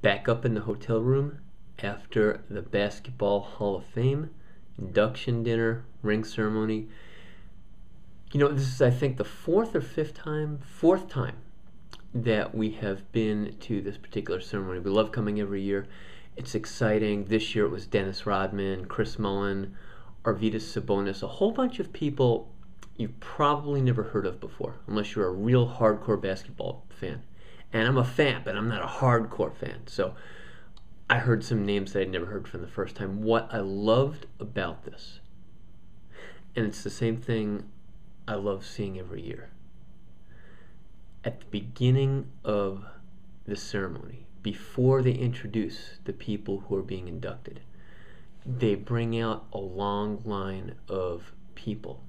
Back up in the hotel room after the Basketball Hall of Fame induction dinner, ring ceremony. You know, this is, I think, the fourth time that we have been to this particular ceremony. We love coming every year. It's exciting. This year it was Dennis Rodman, Chris Mullin, Arvydas Sabonis, a whole bunch of people you've probably never heard of before, unless you're a real hardcore basketball fan. And I'm a fan, but I'm not a hardcore fan. So I heard some names that I'd never heard from the first time. What I loved about this, and it's the same thing I love seeing every year. At the beginning of the ceremony, before they introduce the people who are being inducted, they bring out a long line of people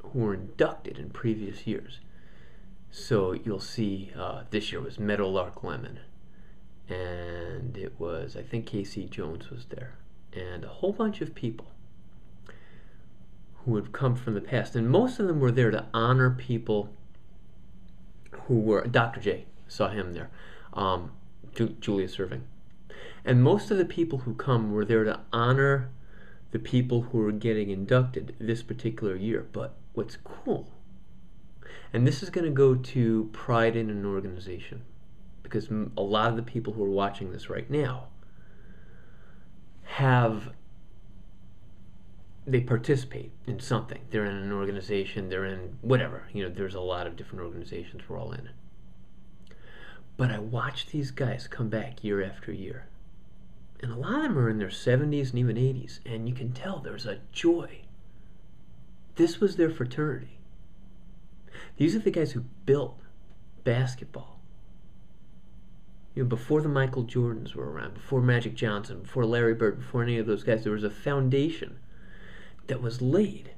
who were inducted in previous years. So you'll see this year was Meadowlark Lemon, and it was, I think Casey Jones was there, and a whole bunch of people who had come from the past. And most of them were there to honor people who were, Dr. J, saw him there, Julius Erving. And most of the people who come were there to honor the people who were getting inducted this particular year. But what's cool, and this is going to go to pride in an organization, because a lot of the people who are watching this right now they participate in something. They're in an organization, they're in whatever. You know, there's a lot of different organizations we're all in. But I watch these guys come back year after year. And a lot of them are in their 70s and even 80s. And you can tell there's a joy. This was their fraternity. These are the guys who built basketball. You know, before the Michael Jordans were around, before Magic Johnson, before Larry Bird, before any of those guys, there was a foundation that was laid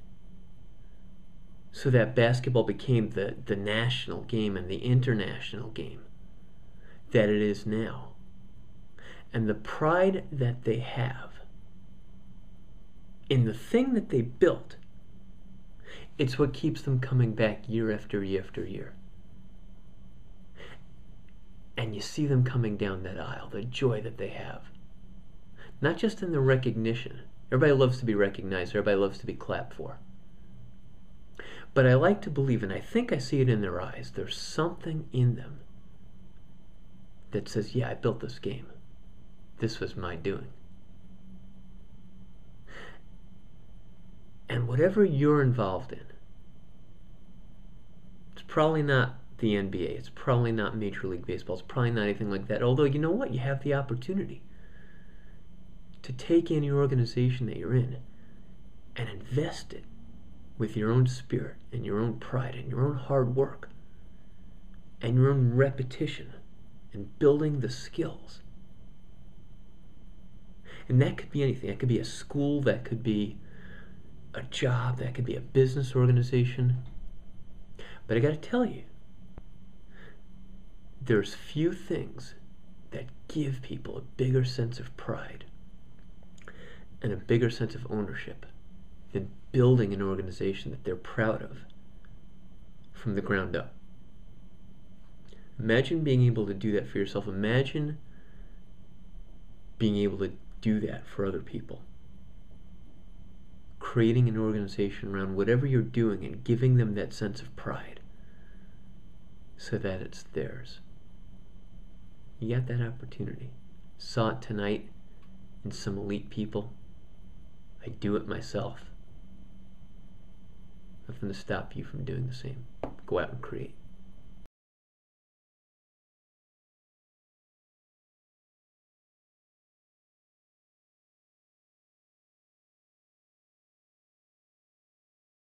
so that basketball became the national game and the international game that it is now. And the pride that they have in the thing that they built, it's what keeps them coming back year after year after year. And you see them coming down that aisle, the joy that they have. Not just in the recognition. Everybody loves to be recognized. Everybody loves to be clapped for. But I like to believe, and I think I see it in their eyes, there's something in them that says, yeah, I built this game. This was my doing. And whatever you're involved in, it's probably not the NBA. It's probably not Major League Baseball. It's probably not anything like that. Although, you know what? You have the opportunity to take any organization that you're in and invest it with your own spirit and your own pride and your own hard work and your own repetition and building the skills. And that could be anything. That could be a school, that could be a job, that could be a business organization. But I got to tell you, there's few things that give people a bigger sense of pride and a bigger sense of ownership than building an organization that they're proud of from the ground up. Imagine being able to do that for yourself. Imagine being able to do that for other people. Creating an organization around whatever you're doing and giving them that sense of pride so that it's theirs. You got that opportunity. Saw it tonight in some elite people. I do it myself. Nothing to stop you from doing the same. Go out and create.